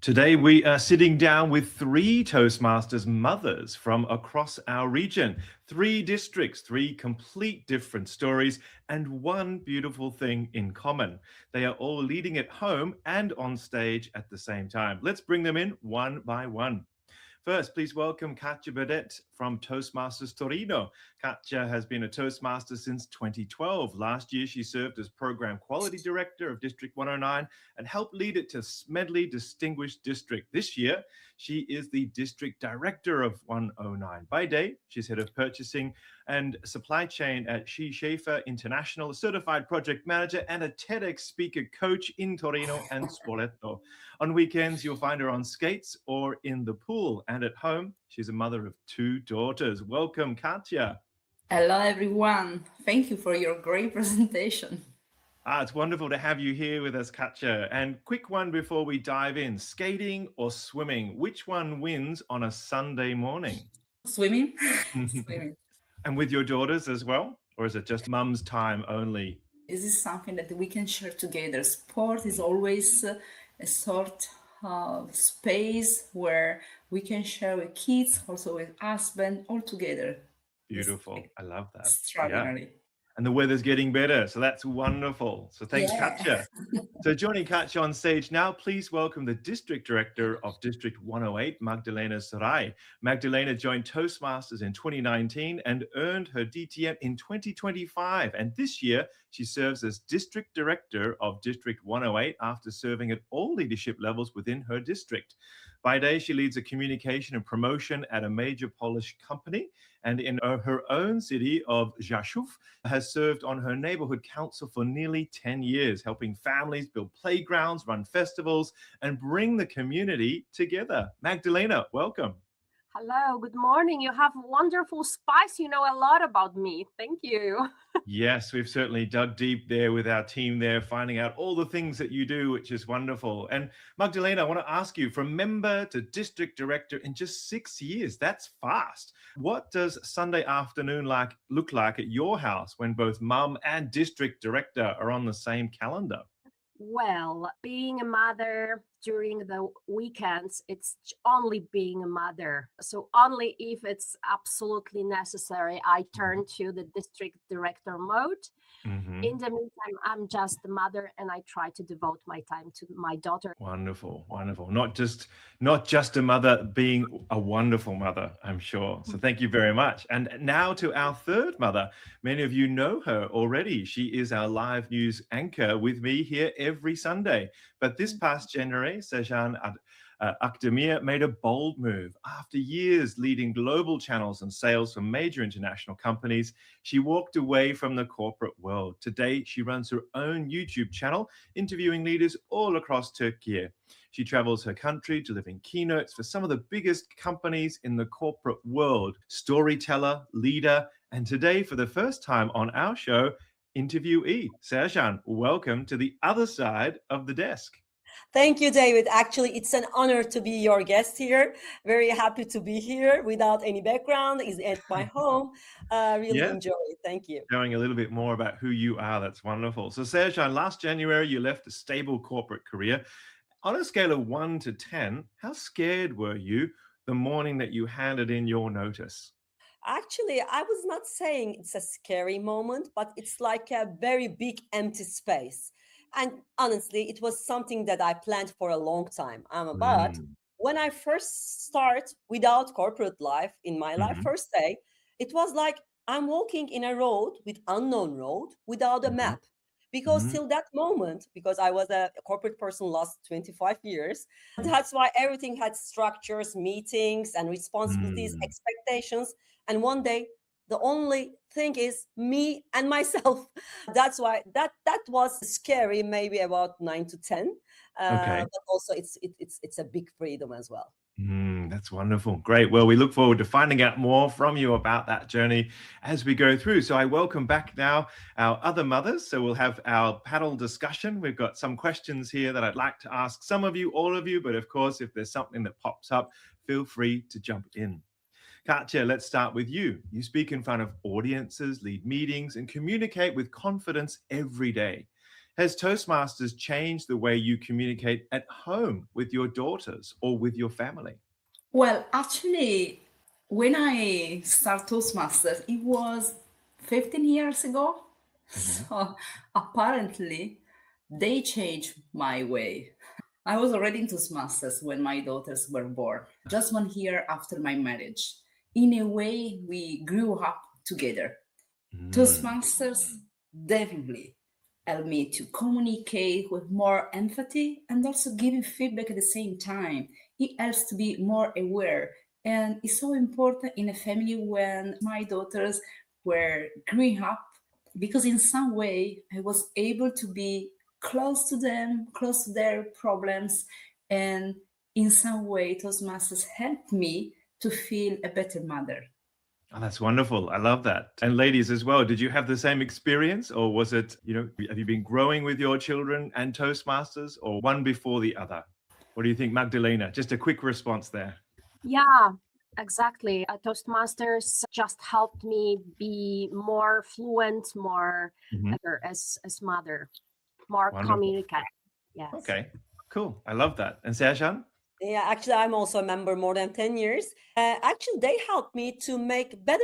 Today, we are sitting down with three Toastmasters mothers from across our region. Three districts, three complete different stories, and one beautiful thing in common. They are all leading at home and on stage at the same time. Let's bring them in one by one. First, please welcome Katya Badet from Toastmasters Torino. Katya has been a Toastmaster since 2012. Last year, she served as Program Quality Director of District 109 and helped lead it to Smedley Distinguished District. This year, she is the District Director of 109. By day, she's Head of Purchasing and Supply Chain at Seyhan International, a Certified Project Manager and a TEDx Speaker Coach in Torino and Spoleto. On weekends, you'll find her on skates or in the pool. And at home, she's a mother of two daughters. Welcome, Katya. Hello, everyone. Thank you for your great presentation. It's wonderful to have you here with us, Katya. And quick one before we dive in. Skating or swimming? Which one wins on a Sunday morning? Swimming? Swimming. And with your daughters as well? Or is it just mum's time only? This is something that we can share together. Sport is always a sort of space where we can share with kids, also with husband, all together. Beautiful. I love that. Extraordinary. Yeah. And the weather's getting better, so that's wonderful. So thanks, Yeah. Katya. So joining Katya on stage now, please welcome the District Director of District 108, Magdalena Szaraj. Magdalena joined Toastmasters in 2019 and earned her DTM in 2025. And this year, she serves as District Director of District 108 after serving at all leadership levels within her district. By day, she leads a communication and promotion at a major Polish company, and in her own city of Rzeszów, has served on her neighborhood council for nearly 10 years, helping families build playgrounds, run festivals, and bring the community together. Magdalena, welcome. Hello, good morning. You have wonderful spice. You know a lot about me. Thank you. Yes, we've certainly dug deep there with our team there, finding out all the things that you do, which is wonderful. And Magdalena, I want to ask you, from member to district director in just 6 years, that's fast. What does Sunday afternoon look like at your house when both mum and district director are on the same calendar? Well, being a mother during the weekends, it's only being a mother. So only if it's absolutely necessary, I turn to the district director mode. Mm-hmm. In the meantime, I'm just a mother and I try to devote my time to my daughter. Wonderful, wonderful. Not just a mother, being a wonderful mother, I'm sure. So thank you very much. And now to our third mother. Many of you know her already. She is our live news anchor with me here every Sunday. But this past January, Seyhan Akdemir made a bold move. After years leading global channels and sales for major international companies, she walked away from the corporate world. Today, she runs her own YouTube channel, interviewing leaders all across Turkey. She travels her country, delivering keynotes for some of the biggest companies in the corporate world. Storyteller, leader, and today, for the first time on our show, interviewee. Seyhan, welcome to the other side of the desk. Thank you, David. Actually, it's an honor to be your guest here. Very happy to be here without any background. It's at my home. Really enjoy it. Thank you. Knowing a little bit more about who you are, that's wonderful. So Seyhan, last January, you left a stable corporate career. On a scale of 1 to 10, how scared were you the morning that you handed in your notice? Actually, I was not saying it's a scary moment, but it's like a very big empty space. And honestly, it was something that I planned for a long time. But when I first start without corporate life in my life, first day, it was like I'm walking in a road with unknown road without a map. Because till that moment, because I was a corporate person last 25 years, that's why everything had structures, meetings, and responsibilities, expectations. And one day, the only thing is me and myself. That's why that was scary, maybe about 9 to 10. Okay. But also it's a big freedom as well. That's wonderful. Great. Well, we look forward to finding out more from you about that journey as we go through. So I welcome back now our other mothers. So we'll have our panel discussion. We've got some questions here that I'd like to ask some of you, all of you. But of course, if there's something that pops up, feel free to jump in. Katya, let's start with you. You speak in front of audiences, lead meetings, and communicate with confidence every day. Has Toastmasters changed the way you communicate at home with your daughters or with your family? Well, actually, when I started Toastmasters, it was 15 years ago. So apparently, they changed my way. I was already in Toastmasters when my daughters were born, just 1 year after my marriage. In a way, we grew up together. Toastmasters definitely helped me to communicate with more empathy and also giving feedback at the same time. It helps to be more aware. And it's so important in a family when my daughters were growing up, because in some way I was able to be close to them, close to their problems. And in some way, Toastmasters helped me to feel a better mother. Oh, that's wonderful. I love that. And ladies as well, did you have the same experience, or was it, have you been growing with your children and Toastmasters, or one before the other? What do you think, Magdalena? Just a quick response there. Yeah, exactly. Toastmasters just helped me be more fluent, more better as mother, more Wonderful. communicative. Yes. Okay, cool. I love that. And Seyhan? Yeah, actually, I'm also a member more than 10 years. Actually, they helped me to make better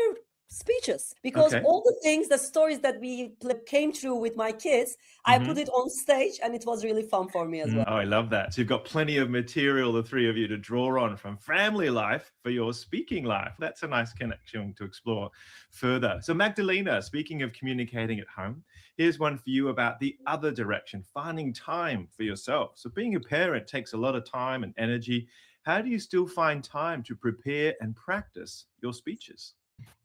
speeches because Okay. all the things, the stories that we came through with my kids, I put it on stage and it was really fun for me as well. Oh, I love that. So you've got plenty of material, the three of you, to draw on from family life for your speaking life. That's a nice connection to explore further. So Magdalena, speaking of communicating at home, here's one for you about the other direction, finding time for yourself. So being a parent takes a lot of time and energy. How do you still find time to prepare and practice your speeches?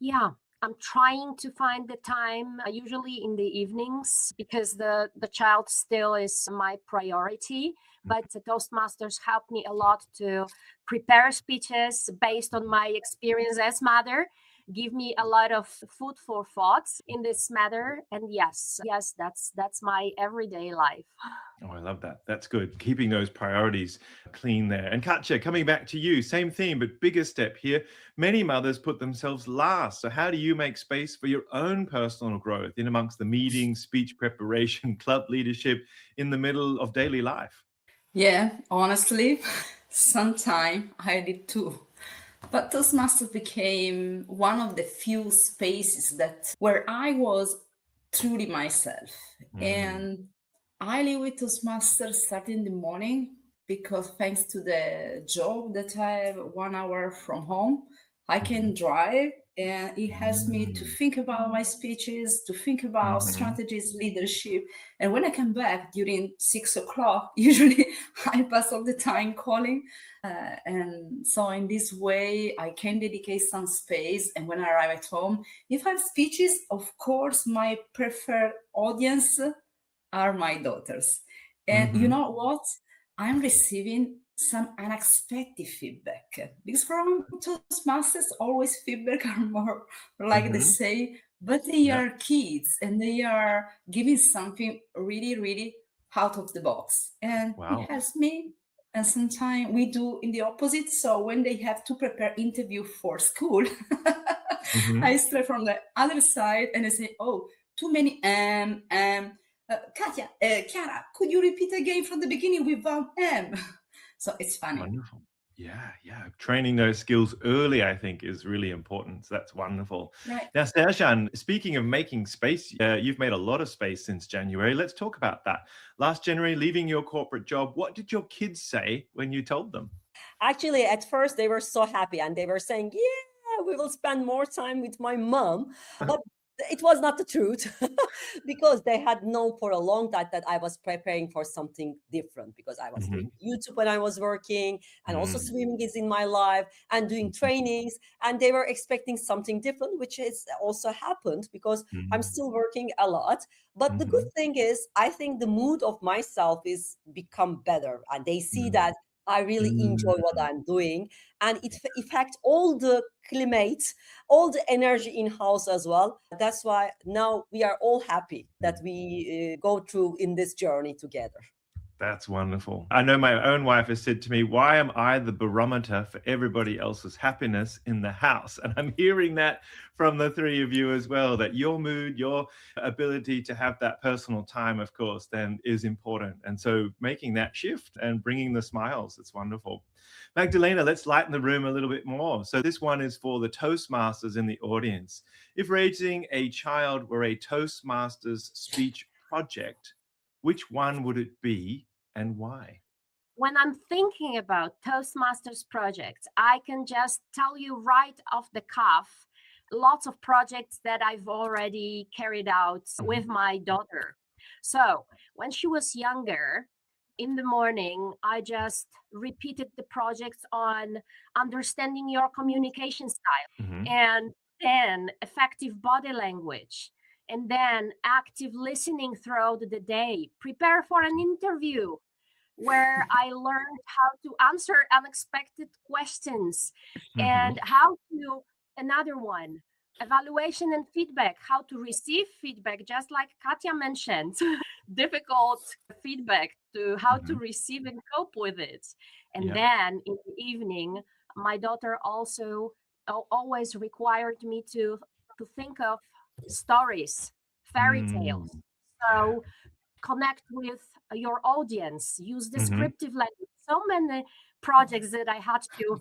Yeah, I'm trying to find the time, usually in the evenings, because the child still is my priority. But the Toastmasters helped me a lot to prepare speeches based on my experience as mother, give me a lot of food for thoughts in this matter. And yes, that's my everyday life. Oh, I love that. That's good. Keeping those priorities clean there. And Katya, coming back to you, same theme, but bigger step here. Many mothers put themselves last. So how do you make space for your own personal growth in amongst the meetings, speech preparation, club leadership, in the middle of daily life? Yeah, honestly, sometime I did too. But Toastmasters became one of the few spaces where I was truly myself. And I live with Toastmasters starting in the morning because thanks to the job that I have 1 hour from home, I can drive, and it helps me to think about my speeches, to think about strategies, leadership. And when I come back during 6 o'clock, usually I pass all the time calling. And so in this way, I can dedicate some space. And when I arrive at home, if I have speeches, of course, my preferred audience are my daughters. And you know what? I'm receiving some unexpected feedback because from Toastmasters, always feedback are more like the same, but they are kids and they are giving something really, really out of the box. And it helps me. And sometimes we do in the opposite. So when they have to prepare interview for school, I start from the other side and I say, oh, too many Katya, Chiara, could you repeat again from the beginning without M? So it's funny. Wonderful. Yeah. Training those skills early, I think, is really important. So that's wonderful. Right. Now, Seyhan, speaking of making space, you've made a lot of space since January. Let's talk about that. Last January, leaving your corporate job, what did your kids say when you told them? Actually, at first they were so happy and they were saying, yeah, we will spend more time with my mom. But it was not the truth because they had known for a long time that I was preparing for something different because I was doing YouTube when I was working, and also swimming is in my life and doing trainings, and they were expecting something different, which has also happened because I'm still working a lot. But the good thing is, I think the mood of myself is become better, and they see that I really enjoy what I'm doing, and it affects all the climate, all the energy in house as well. That's why now we are all happy that we go through in this journey together. That's wonderful. I know my own wife has said to me, why am I the barometer for everybody else's happiness in the house? And I'm hearing that from the three of you as well, that your mood, your ability to have that personal time, of course, then is important. And so making that shift and bringing the smiles, it's wonderful. Magdalena, let's lighten the room a little bit more. So this one is for the Toastmasters in the audience. If raising a child were a Toastmasters speech project, which one would it be and why? When I'm thinking about Toastmasters projects, I can just tell you right off the cuff lots of projects that I've already carried out with my daughter. So when she was younger, in the morning, I just repeated the projects on understanding your communication style, and then effective body language, and then active listening throughout the day, prepare for an interview, where I learned how to answer unexpected questions, and how to, another one, evaluation and feedback, how to receive feedback, just like Katya mentioned, difficult feedback, to how to receive and cope with it. And then in the evening, my daughter also always required me to think of stories, fairy tales. So connect with your audience, use descriptive language. So many projects that I had to,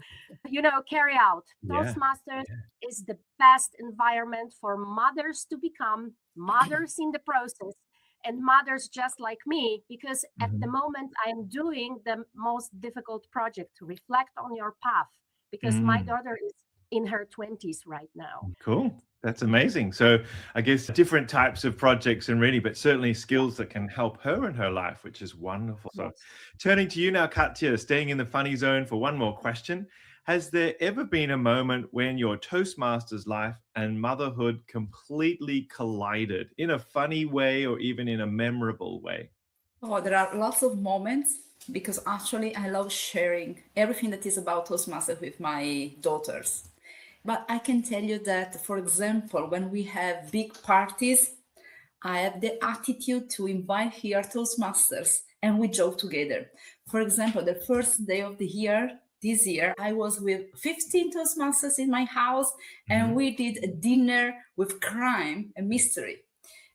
carry out. Toastmasters is the best environment for mothers to become mothers in the process, and mothers just like me, because at the moment I am doing the most difficult project, to reflect on your path, because my daughter is in her 20s right now. Cool. That's amazing. So I guess different types of projects and really, but certainly skills that can help her in her life, which is wonderful. So turning to you now, Katya, staying in the funny zone for one more question. Has there ever been a moment when your Toastmasters life and motherhood completely collided in a funny way or even in a memorable way? Oh, there are lots of moments, because actually I love sharing everything that is about Toastmasters with my daughters. But I can tell you that, for example, when we have big parties, I have the attitude to invite here Toastmasters and we joke together. For example, the first day of the year, this year, I was with 15 Toastmasters in my house, and we did a dinner with crime and mystery.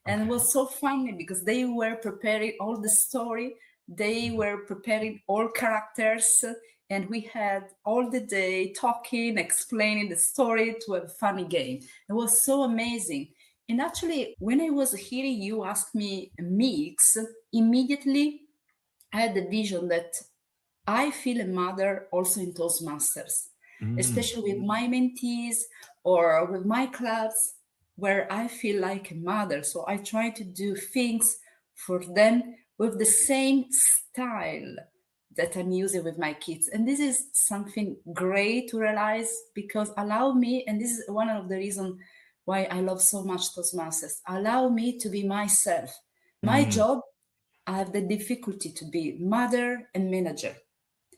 And it was so funny because they were preparing all the story, they were preparing all characters, and we had all the day talking, explaining the story to a funny game. It was so amazing. And actually, when I was hearing you ask me a mix, immediately I had the vision that I feel a mother also in Toastmasters, especially with my mentees or with my clubs, where I feel like a mother. So I try to do things for them with the same style that I'm using with my kids. And this is something great to realize, because allow me, and this is one of the reasons why I love so much Toastmasters, allow me to be myself. My job, I have the difficulty to be mother and manager.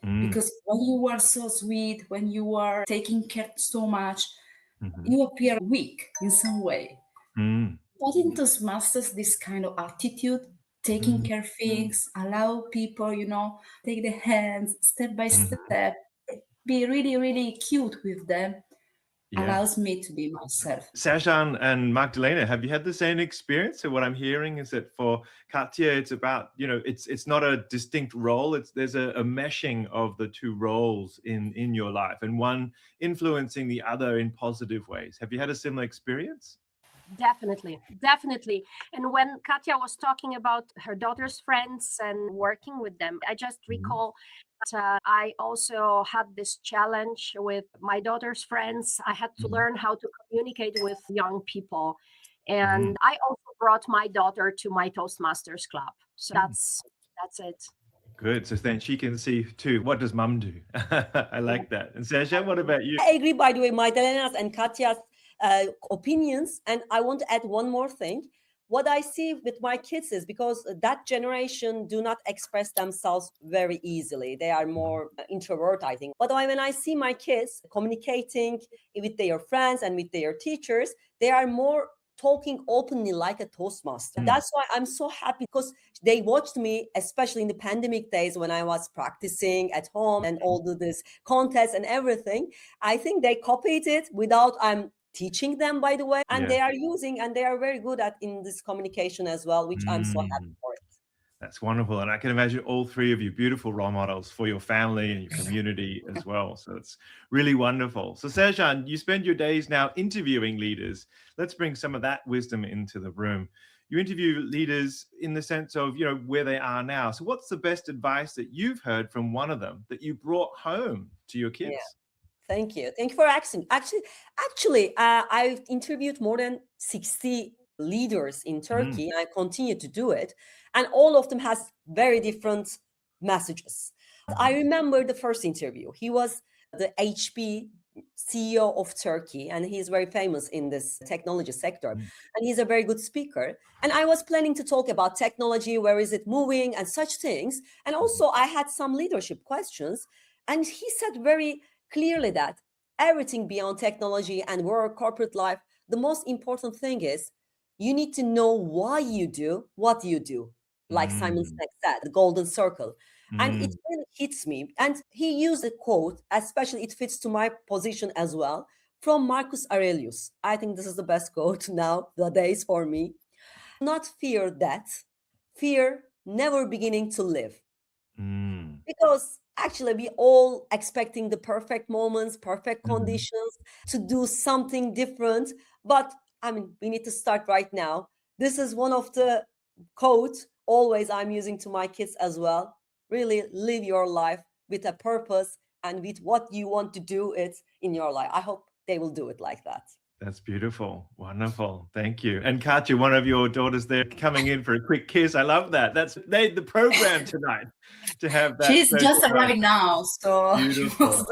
Because when you are so sweet, when you are taking care so much, you appear weak in some way. But in Toastmasters, this kind of attitude, taking care of things, allow people, take the hands step by step, be really, really cute with them, allows me to be myself. Seyhan and Magdalena, have you had the same experience? So what I'm hearing is that for Katya, it's about, it's not a distinct role. There's a meshing of the two roles in your life, and one influencing the other in positive ways. Have you had a similar experience? Definitely. And when Katya was talking about her daughter's friends and working with them, I just recall that I also had this challenge with my daughter's friends. I had to learn how to communicate with young people. And I also brought my daughter to my Toastmasters club. So that's it. Good. So then she can see too, what does mum do? I like that. And Seyhan, what about you? I agree, by the way, Magdalena's and Katya's opinions. And I want to add one more thing. What I see with my kids is, because that generation do not express themselves very easily. They are more introvert, I think. But when I see my kids communicating with their friends and with their teachers, they are more talking openly like a Toastmaster. That's why I'm so happy, because they watched me, especially in the pandemic days when I was practicing at home and all this contests and everything. I think they copied it without I'm teaching them, by the way, and they are using, and they are very good at in this communication as well, which I'm so happy for it. That's wonderful. And I can imagine all three of you beautiful role models for your family and your community as well. So it's really wonderful. So Seyhan, you spend your days now interviewing leaders. Let's bring some of that wisdom into the room. You interview leaders in the sense of, you know, where they are now. So what's the best advice that you've heard from one of them that you brought home to your kids? Thank you. Thank you for asking. Actually, I've interviewed more than 60 leaders in Turkey. I continue to do it. And all of them has very different messages. I remember the first interview. He was the HP CEO of Turkey, and he's very famous in this technology sector. And he's a very good speaker. And I was planning to talk about technology, where is it moving and such things. And also I had some leadership questions. And he said very clearly that everything beyond technology and work, corporate life, the most important thing is you need to know why you do what you do. Like Simon Sinek said, the golden circle. And it really hits me. And he used a quote, especially it fits to my position as well, from Marcus Aurelius. I think this is the best quote nowadays for me. Not fear death, fear never beginning to live. Because actually we all expecting the perfect moments, perfect conditions to do something different. But I mean, we need to start right now. This is one of the quotes always I'm using to my kids as well. Really live your life with a purpose and with what you want to do it in your life. I hope they will do it like that. That's beautiful. Wonderful. Thank you. And Katya, one of your daughters there coming in for a quick kiss. I love that. That's made the program tonight to have that. She's just arriving now, so beautiful.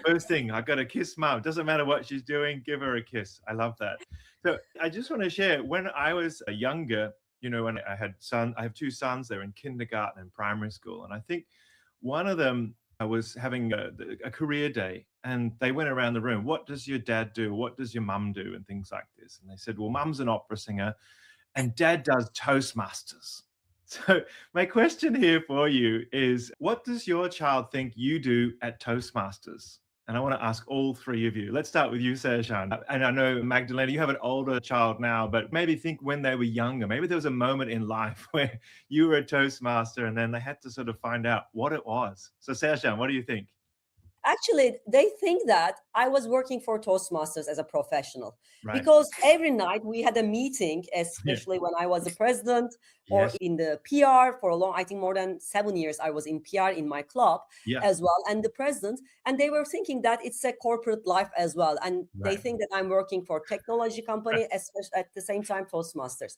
First thing, I got to kiss mom. Doesn't matter what she's doing, give her a kiss. I love that. So I just want to share, when I was younger, you know, when I have two sons, they're in kindergarten and primary school. And I think one of them was having a career day, and they went around the room. What does your dad do? What does your mum do? And things like this. And they said, well, mum's an opera singer and dad does Toastmasters. So my question here for you is, what does your child think you do at Toastmasters? And I want to ask all three of you. Let's start with you, Seyhan. And I know, Magdalena, you have an older child now, but maybe think when they were younger. Maybe there was a moment in life where you were a Toastmaster and then they had to sort of find out what it was. So Seyhan, what do you think? Actually, they think that I was working for Toastmasters as a professional, because every night we had a meeting, especially when I was the president or in the PR for a long, I think more than 7 years, I was in PR in my club as well, and the president, and they were thinking that it's a corporate life as well. And they think that I'm working for a technology company, especially at the same time Toastmasters.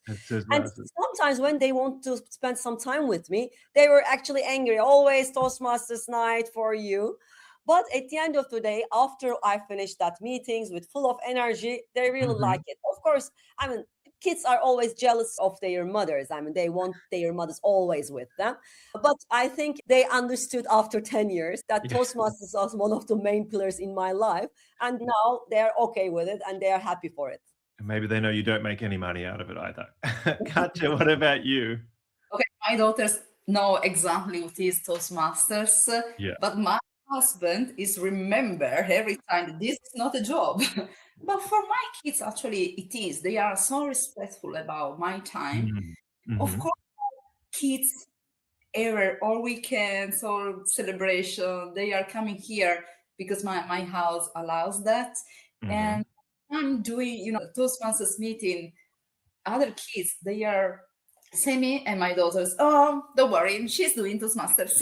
And sometimes when they want to spend some time with me, they were actually angry, always Toastmasters night for you. But at the end of the day, after I finished that meetings with full of energy, they really like it. Of course, I mean, kids are always jealous of their mothers. I mean, they want their mothers always with them. But I think they understood after 10 years that Toastmasters was one of the main pillars in my life. And now they're okay with it and they are happy for it. And maybe they know you don't make any money out of it either. Katya, what about you? Okay, my daughters know exactly what is Toastmasters, but my husband is remember every time that this is not a job. But for my kids, actually, it is. They are so respectful about my time. Of course, kids, or weekends or celebration, they are coming here because my house allows that. And I'm doing, you know, Toastmasters meeting. Other kids, they are Semi and my daughters, oh, don't worry, she's doing Toastmasters.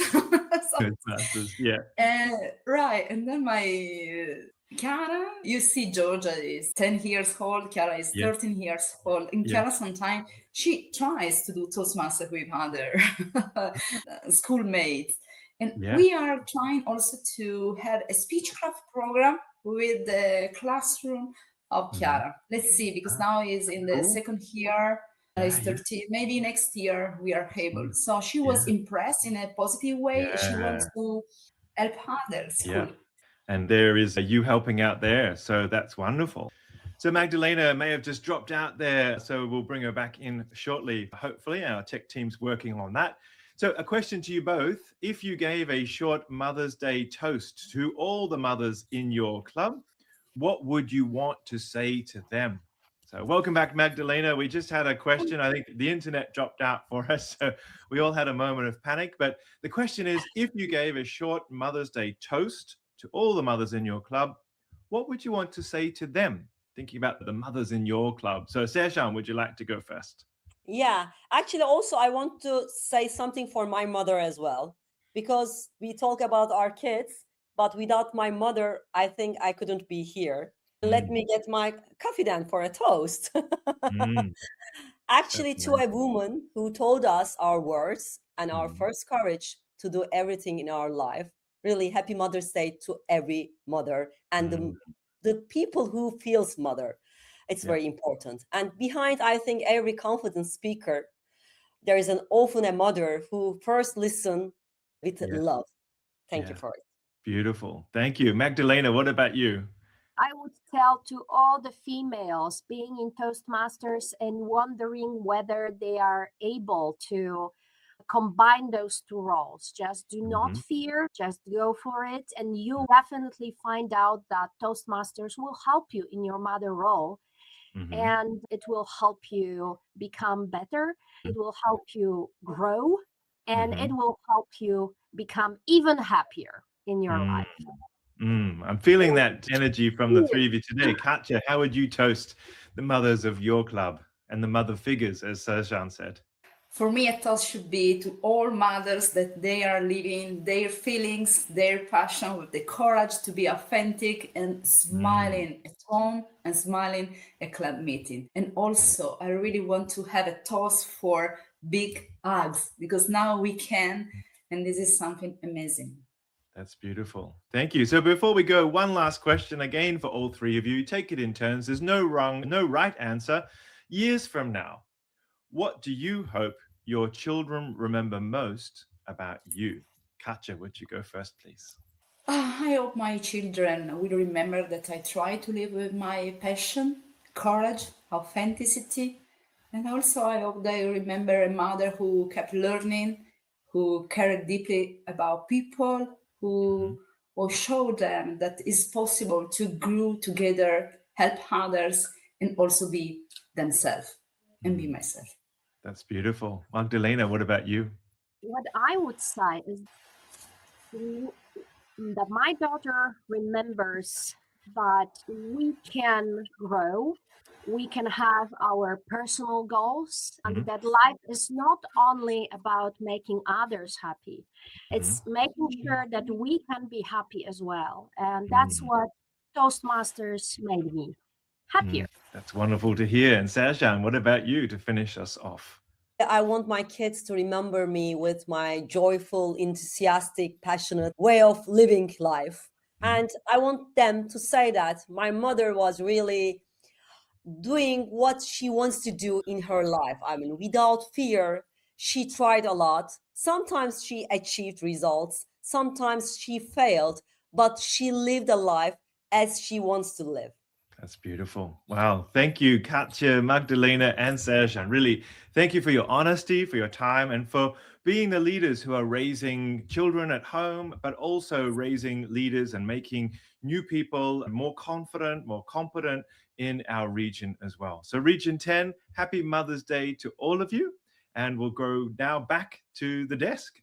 Right. And then my Chiara, you see, Georgia is 10 years old, Chiara is 13 years old, and Chiara sometimes she tries to do Toastmasters with other schoolmates. And we are trying also to have a speechcraft program with the classroom of Chiara. Let's see, because now is in the second year. Is 13. Maybe next year we are able. So she was impressed in a positive way. She wants to help others. And there is you helping out there. So that's wonderful. So Magdalena may have just dropped out there, so we'll bring her back in shortly. Hopefully, our tech team's working on that. So a question to you both. If you gave a short Mother's Day toast to all the mothers in your club, what would you want to say to them? So welcome back, Magdalena. We just had a question. I think the internet dropped out for us, so we all had a moment of panic. But the question is, if you gave a short Mother's Day toast to all the mothers in your club, what would you want to say to them? Thinking about the mothers in your club. So Seyhan, would you like to go first? Yeah, actually, also, I want to say something for my mother as well, because we talk about our kids, but without my mother, I think I couldn't be here. Let me get my coffee then for a toast. Actually, to a woman who told us our words and our first courage to do everything in our life. Really happy Mother's Day to every mother and the people who feels mother. It's very important. And behind, I think, every confident speaker, there is often a mother who first listen with love. Thank you for it. Beautiful. Thank you. Magdalena, what about you? I would tell to all the females being in Toastmasters and wondering whether they are able to combine those two roles. Just do not fear, just go for it. And you'll definitely find out that Toastmasters will help you in your mother role. And it will help you become better. It will help you grow. And it will help you become even happier in your life. I'm feeling that energy from the three of you today. Katya, how would you toast the mothers of your club and the mother figures, as Szaraj said? For me, a toast should be to all mothers that they are living their feelings, their passion with the courage to be authentic and smiling at home and smiling at club meeting. And also, I really want to have a toast for big hugs, because now we can, and this is something amazing. That's beautiful. Thank you. So before we go, one last question again for all three of you. Take it in turns. There's no wrong, no right answer. Years from now, what do you hope your children remember most about you? Katya, would you go first, please? I hope my children will remember that I try to live with my passion, courage, authenticity. And also I hope they remember a mother who kept learning, who cared deeply about people, who showed them that it's possible to grow together, help others, and also be themselves and be myself. That's beautiful. Magdalena, what about you? What I would say is that my daughter remembers that we can grow, we can have our personal goals, and that life is not only about making others happy, it's making sure that we can be happy as well. And that's what Toastmasters made me happier. That's wonderful to hear. And Seyhan, what about you to finish us off? I want my kids to remember me with my joyful, enthusiastic, passionate way of living life. And I want them to say that my mother was really doing what she wants to do in her life. I mean, without fear, she tried a lot. Sometimes she achieved results, sometimes she failed, but she lived a life as she wants to live. That's beautiful. Wow. Thank you, Katya, Magdalena, and Seyhan. Really, thank you for your honesty, for your time, and for being the leaders who are raising children at home, but also raising leaders and making new people more confident, more competent in our region as well. So Region 10, happy Mother's Day to all of you. And we'll go now back to the desk.